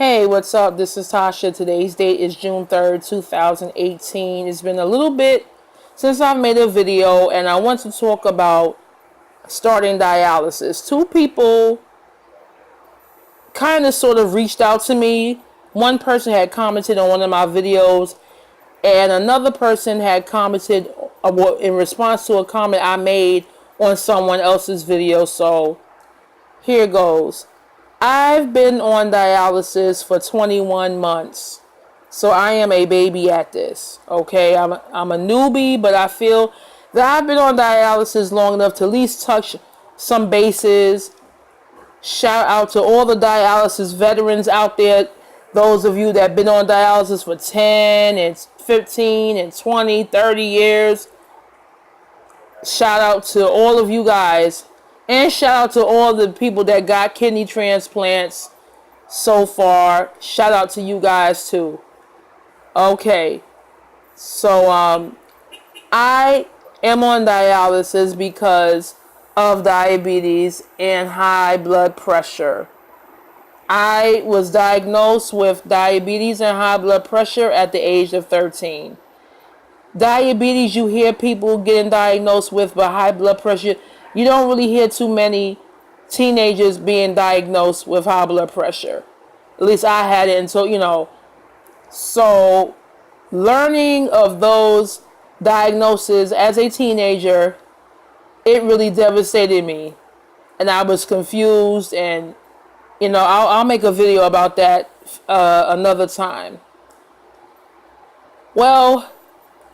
Hey, what's up? This is Tasha. Today's date is June 3rd, 2018. It's been a little bit since I've made a video, and I want to talk about starting dialysis. Two people kind of sort of reached out to me. One person had commented on one of my videos, and another person had commented in response to a comment I made on someone else's video. So here goes. I've been on dialysis for 21 months. So I am a baby at this. Okay, I'm a newbie, but I feel that I've been on dialysis long enough to at least touch some bases. Shout out to all the dialysis veterans out there. Those of you that have been on dialysis for 10 and 15 and 20, 30 years. Shout out to all of you guys. And shout out to all the people that got kidney transplants so far. Shout out to you guys too. Okay. So I am on dialysis because of diabetes and high blood pressure. I was diagnosed with diabetes and high blood pressure at the age of 13. Diabetes, you hear people getting diagnosed with, but high blood pressure, you don't really hear too many teenagers being diagnosed with high blood pressure. At least I had it until, So learning of those diagnoses as a teenager, it really devastated me. And I was confused, and, I'll make a video about that another time. Well,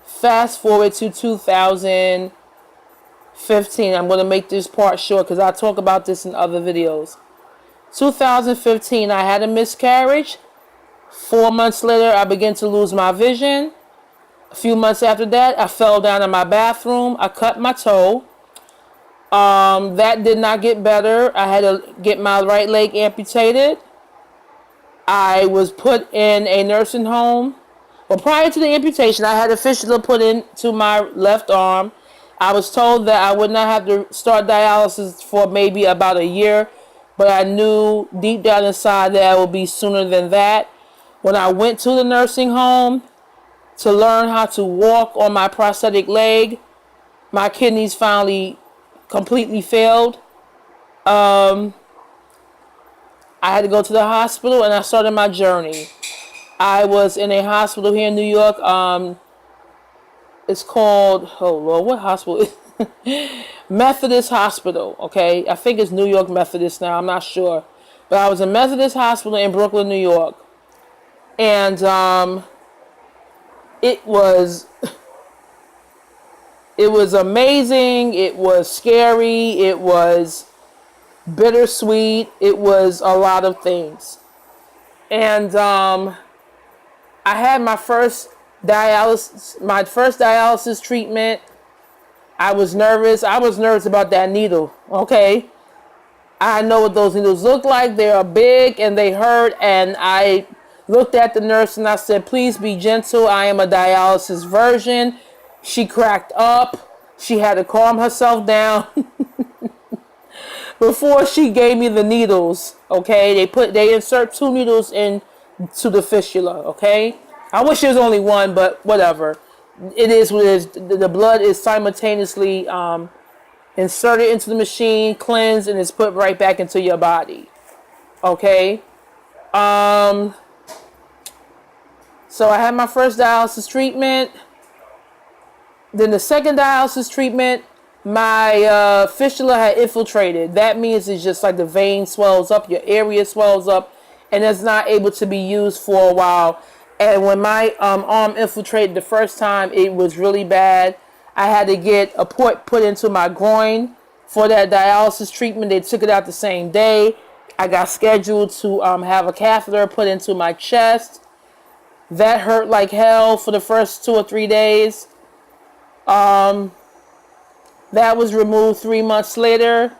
fast forward to 2015. I'm going to make this part short because I talk about this in other videos. 2015, I had a miscarriage. 4 months later, I began to lose my vision. A few months after that, I fell down in my bathroom. I cut my toe. That did not get better. I had to get my right leg amputated. I was put in a nursing home. Well, prior to the amputation, I had a fistula put into my left arm. I was told that I would not have to start dialysis for maybe about a year, but I knew deep down inside that it would be sooner than that. When I went to the nursing home to learn how to walk on my prosthetic leg, my kidneys finally completely failed. I had to go to the hospital, and I started my journey. I was in a hospital here in New York. It's called, oh Lord, what hospital? Methodist Hospital, okay? I think it's New York Methodist now, I'm not sure. But I was in Methodist Hospital in Brooklyn, New York. And it was amazing, it was scary, it was bittersweet, it was a lot of things. And I had my first dialysis treatment. I was nervous. About that needle, okay? I know what those needles look like. They are big and they hurt, and I looked at the nurse and I said, please be gentle. I am a dialysis virgin. She cracked up. She had to calm herself down before she gave me the needles, okay? They insert 2 needles into the fistula, okay? I wish there was only one, but whatever. It is what it is. The blood is simultaneously inserted into the machine, cleansed, and is put right back into your body. Okay? So I had my first dialysis treatment. Then the second dialysis treatment, my fistula had infiltrated. That means it's just like the vein swells up, your area swells up, and it's not able to be used for a while. And when my arm infiltrated the first time, it was really bad. I had to get a port put into my groin for that dialysis treatment. They took it out the same day. I got scheduled to have a catheter put into my chest. That hurt like hell for the first 2 or 3 days. That was removed 3 months later.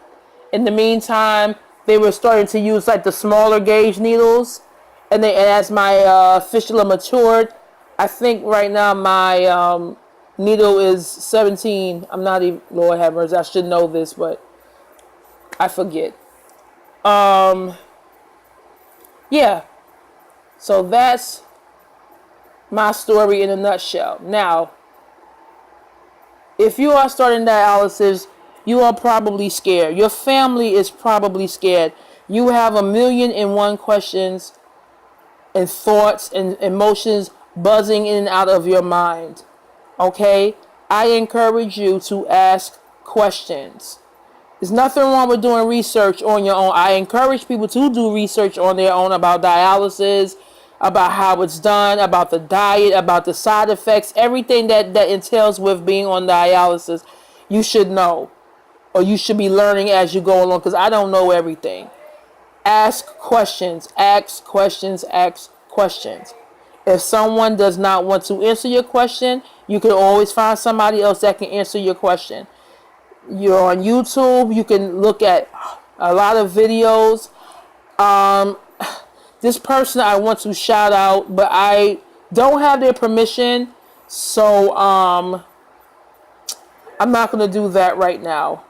In the meantime, they were starting to use like the smaller gauge needles. And as my fistula matured, I think right now my needle is 17. I'm not even, Lord have mercy, I should know this, but I forget. Yeah. So that's my story in a nutshell. Now, if you are starting dialysis, you are probably scared. Your family is probably scared. You have 1,000,001 questions and thoughts and emotions buzzing in and out of your mind. Okay? I encourage you to ask questions. There's nothing wrong with doing research on your own. I encourage people to do research on their own about dialysis, about how it's done, about the diet, about the side effects, everything that entails with being on dialysis. You should know, or you should be learning as you go along, because I don't know everything. Ask questions, ask questions, ask questions. If someone does not want to answer your question, you can always find somebody else that can answer your question. You're on YouTube, you can look at a lot of videos. This person I want to shout out, but I don't have their permission, so I'm not going to do that right now.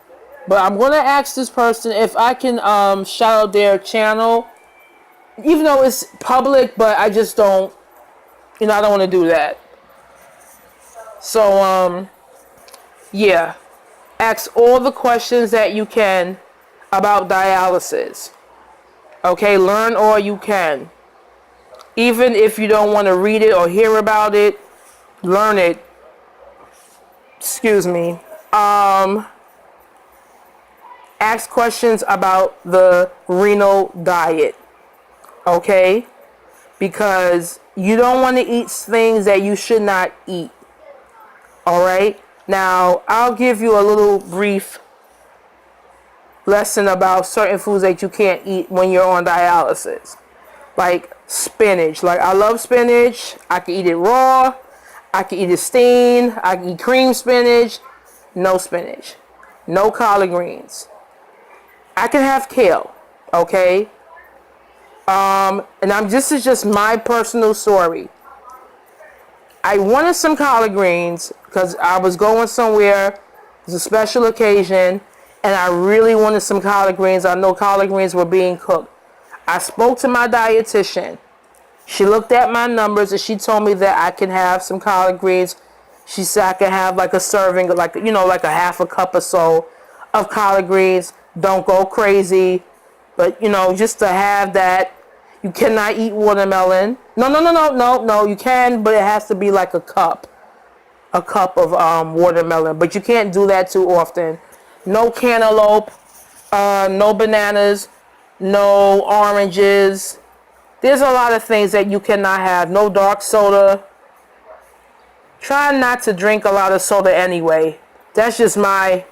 But I'm going to ask this person if I can shout out their channel, even though it's public, but I just don't, I don't want to do that. So, yeah. Ask all the questions that you can about dialysis. Okay, learn all you can. Even if you don't want to read it or hear about it, learn it. Excuse me. Ask questions about the renal diet. Okay? Because you don't want to eat things that you should not eat. Alright? Now, I'll give you a little brief lesson about certain foods that you can't eat when you're on dialysis. Like spinach. Like, I love spinach. I can eat it raw. I can eat it steamed. I can eat cream spinach. No spinach. No collard greens. I can have kale. Okay? And this is just my personal story. I wanted some collard greens because I was going somewhere. It was a special occasion, and I really wanted some collard greens. I know collard greens were being cooked. I spoke to my dietitian. She looked at my numbers, and she told me that I can have some collard greens. She said I can have like a serving, like a half a cup or so of collard greens. Don't go crazy, but just to have that. You cannot eat watermelon. No. You can, but it has to be like a cup of watermelon. But you can't do that too often. No cantaloupe, no bananas, no oranges. There's a lot of things that you cannot have. No dark soda. Try not to drink a lot of soda anyway. That's just my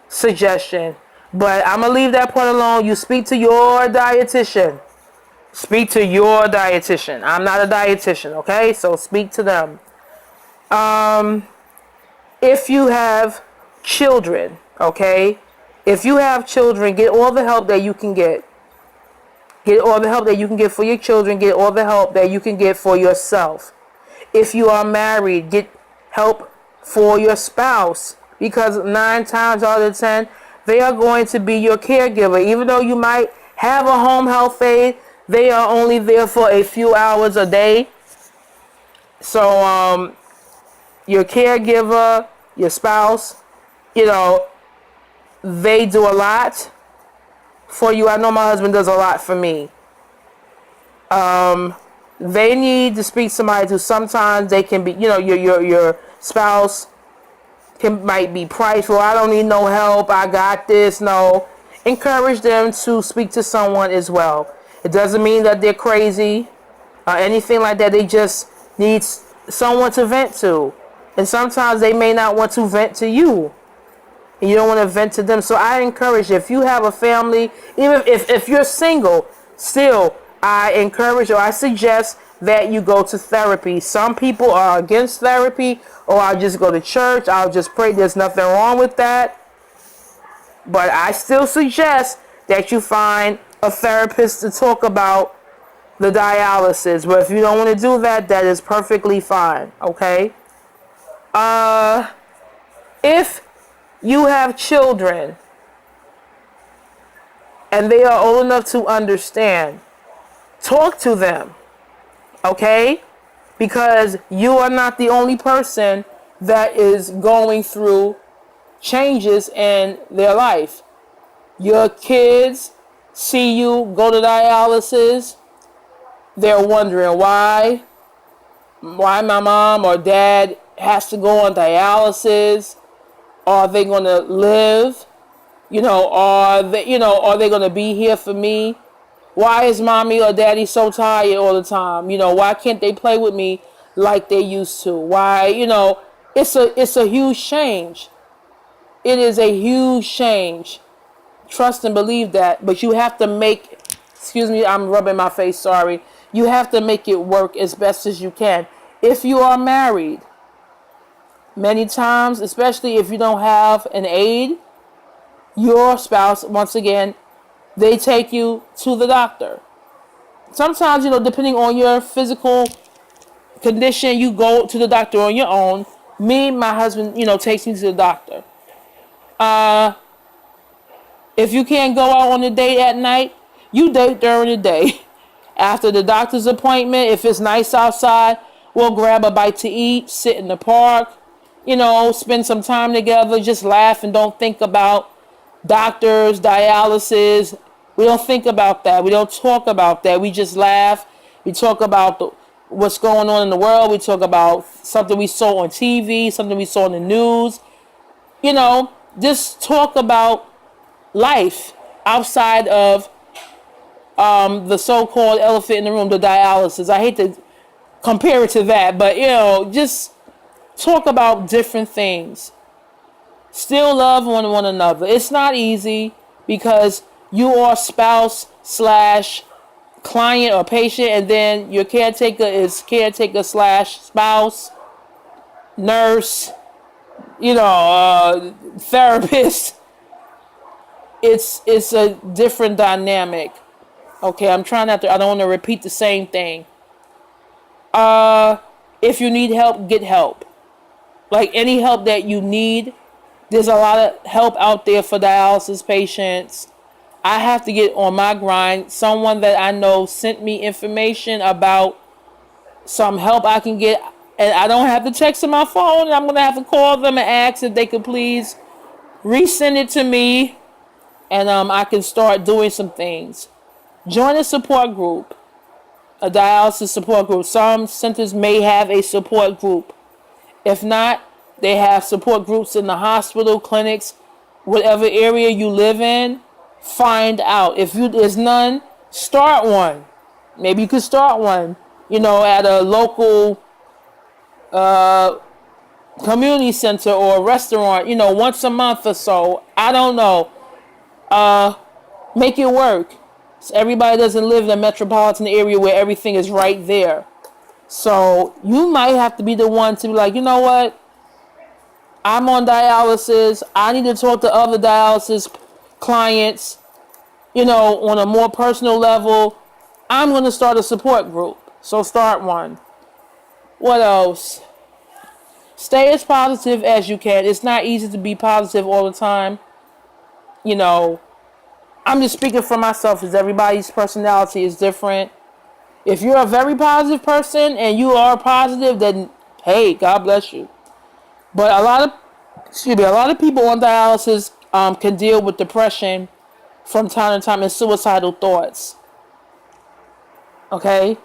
suggestion. But I'm going to leave that part alone. You speak to your dietitian. Speak to your dietitian. I'm not a dietitian, okay? So speak to them. If you have children, okay? If you have children, get all the help that you can get. Get all the help that you can get for your children. Get all the help that you can get for yourself. If you are married, get help for your spouse. Because 9 times out of 10, they are going to be your caregiver. Even though you might have a home health aide, they are only there for a few hours a day. So, your caregiver, your spouse, they do a lot for you. I know my husband does a lot for me. They need to speak to somebody who sometimes they can be, your spouse might be prideful. I don't need no help. I got this. No. Encourage them to speak to someone as well. It doesn't mean that they're crazy or anything like that. They just need someone to vent to. And sometimes they may not want to vent to you. And you don't want to vent to them. So I encourage you, if you have a family, even if you're single, still, I encourage or I suggest that you go to therapy. Some people are against therapy, or I'll just go to church. I'll just pray. There's nothing wrong with that. But I still suggest that you find a therapist to talk about the dialysis. But if you don't want to do that, that is perfectly fine. Okay? If you have children and they are old enough to understand, talk to them. Okay? Because you are not the only person that is going through changes in their life. Your kids see you go to dialysis. They're wondering why my mom or dad has to go on dialysis. Are they going to live? Are they going to be here for me? Why is mommy or daddy so tired all the time? Why can't they play with me like they used to? Why, it's a huge change. It is a huge change. Trust and believe that. But you have to excuse me, I'm rubbing my face, sorry. You have to make it work as best as you can. If you are married, many times, especially if you don't have an aide, your spouse, once again, they take you to the doctor. Sometimes, depending on your physical condition, you go to the doctor on your own. Me, my husband, takes me to the doctor. If you can't go out on a date at night, you date during the day. After the doctor's appointment, if it's nice outside, we'll grab a bite to eat, sit in the park, spend some time together, just laugh and don't think about doctors, dialysis. We don't think about that. We don't talk about that. We just laugh. We talk about what's going on in the world. We talk about something we saw on TV, something we saw in the news. Just talk about life outside of the so-called elephant in the room, the dialysis. I hate to compare it to that, but just talk about different things. Still love one another. It's not easy because you are spouse / client or patient, and then your caretaker is caretaker / spouse, nurse, therapist. It's a different dynamic. Okay, I don't want to repeat the same thing. If you need help, get help. Like any help that you need, there's a lot of help out there for dialysis patients. I have to get on my grind. Someone that I know sent me information about some help I can get, and I don't have to text on my phone. I'm going to have to call them and ask if they could please resend it to me, and I can start doing some things. Join a support group, a dialysis support group. Some centers may have a support group. If not, they have support groups in the hospital, clinics, whatever area you live in. Find out. If there's none, start one. Maybe you could start one, at a local community center or a restaurant, once a month or so. I don't know. Make it work. So everybody doesn't live in a metropolitan area where everything is right there. So you might have to be the one to be like, you know what? I'm on dialysis. I need to talk to other dialysis clients, on a more personal level. I'm going to start a support group. So start one. What else? Stay as positive as you can. It's not easy to be positive all the time. I'm just speaking for myself because everybody's personality is different. If you're a very positive person and you are positive, then hey, God bless you. But a lot of people on dialysis can deal with depression from time to time and suicidal thoughts. Okay?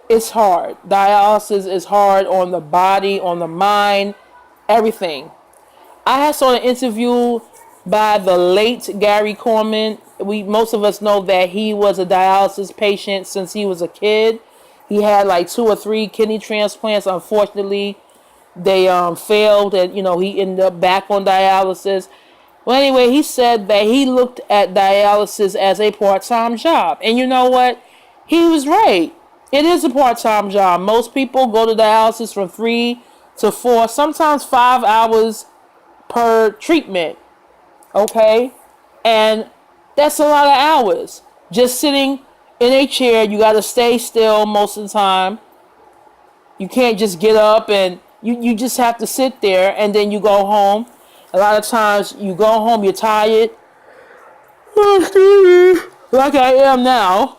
It's hard. Dialysis is hard on the body, on the mind, everything. I saw an interview by the late Gary Corman. Most of us know that he was a dialysis patient since he was a kid. He had like 2 or 3 kidney transplants. Unfortunately, they failed, and he ended up back on dialysis. Well, anyway, he said that he looked at dialysis as a part-time job. And you know what? He was right. It is a part-time job. Most people go to dialysis from 3 to 4, sometimes 5 hours per treatment. Okay? And that's a lot of hours. Just sitting in a chair, you got to stay still most of the time. You can't just get up, and you just have to sit there, and then you go home. A lot of times you go home, you're tired. Like I am now.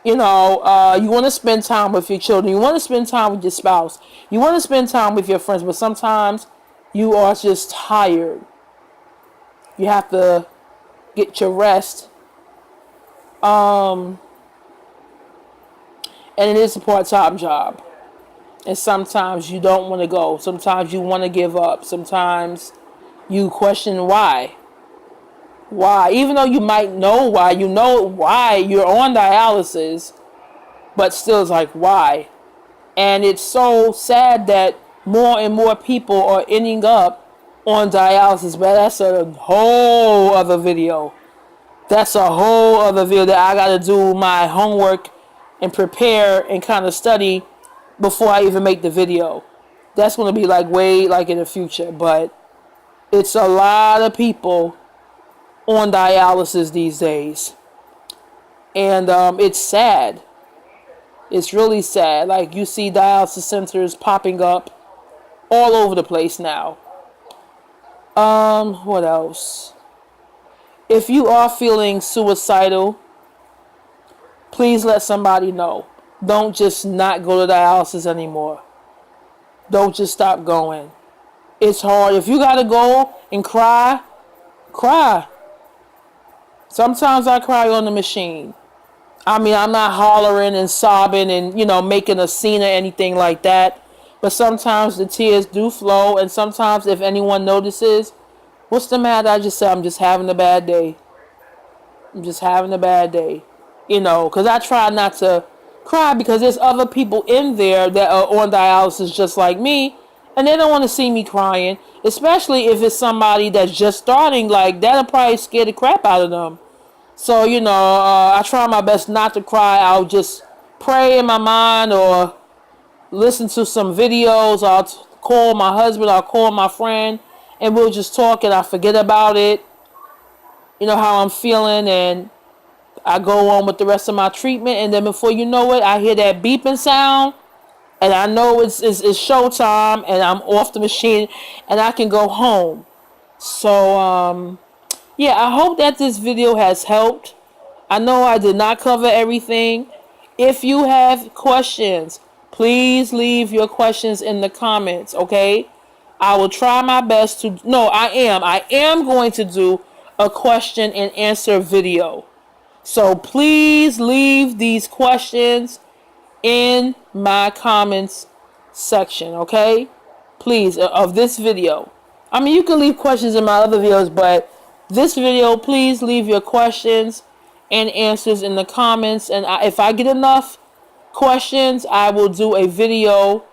You want to spend time with your children. You want to spend time with your spouse. You want to spend time with your friends. But sometimes you are just tired. You have to get your rest. And it is a part-time job. And sometimes you don't want to go. Sometimes you want to give up. Sometimes you question why. Why? Even though you might know why, you know why you're on dialysis, but still it's like, why? And it's so sad that more and more people are ending up on dialysis, but that's a whole other video. That's a whole other video that I got to do my homework and prepare and kind of study before I even make the video. That's going to be like way like in the future, but it's a lot of people on dialysis these days. And it's sad. It's really sad. Like, you see dialysis centers popping up all over the place now. What else? If you are feeling suicidal, please let somebody know. Don't just not go to dialysis anymore. Don't just stop going. It's hard. If you gotta go and cry, cry. Sometimes I cry on the machine. I mean, I'm not hollering and sobbing and, making a scene or anything like that. But sometimes the tears do flow. And sometimes if anyone notices, what's the matter? I just say, I'm just having a bad day. I'm just having a bad day. Because I try not to cry because there's other people in there that are on dialysis just like me. And they don't want to see me crying. Especially if it's somebody that's just starting. Like, that'll probably scare the crap out of them. So, I try my best not to cry. I'll just pray in my mind or listen to some videos. I'll call my husband. I'll call my friend. And we'll just talk and I forget about it. How I'm feeling. And I go on with the rest of my treatment. And then before you know it, I hear that beeping sound. And I know it's showtime. And I'm off the machine. And I can go home. So, yeah, I hope that this video has helped. I know I did not cover everything. If you have questions, please leave your questions in the comments, okay? I will try my best to... No, I am going to do a question and answer video. So please leave these questions in my comments section, okay? Please, of this video. I mean, you can leave questions in my other videos, but... this video, please leave your questions and answers in the comments. And if I get enough questions, I will do a video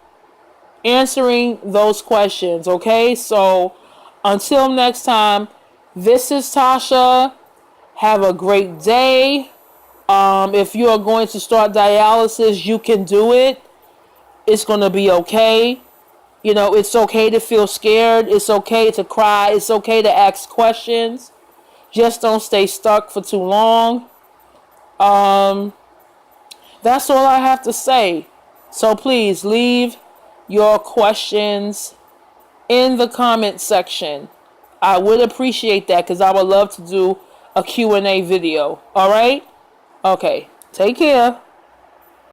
answering those questions. Okay? So, until next time, this is Tasha. Have a great day. If you are going to start dialysis, you can do it. It's going to be okay. It's okay to feel scared. It's okay to cry. It's okay to ask questions. Just don't stay stuck for too long. That's all I have to say. So please leave your questions in the comment section. I would appreciate that because I would love to do a Q&A video. All right? Okay. Take care.